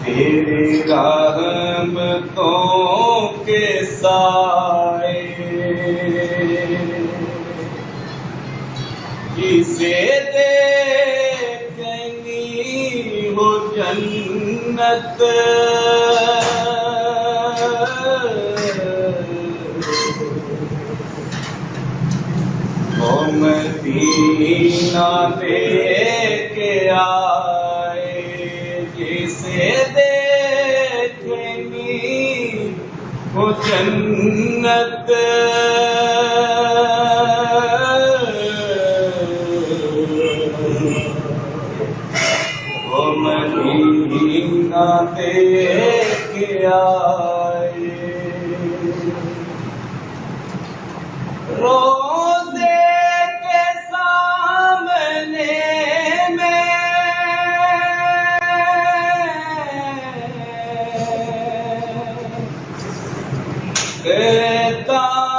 तेरे रहमतों के साए जिसे देखनी हो जन्नत वो मदीना लेके आए जिसे देखनी हो जन्नत वो मदीना लेके आए रोज़े के सामने में कहता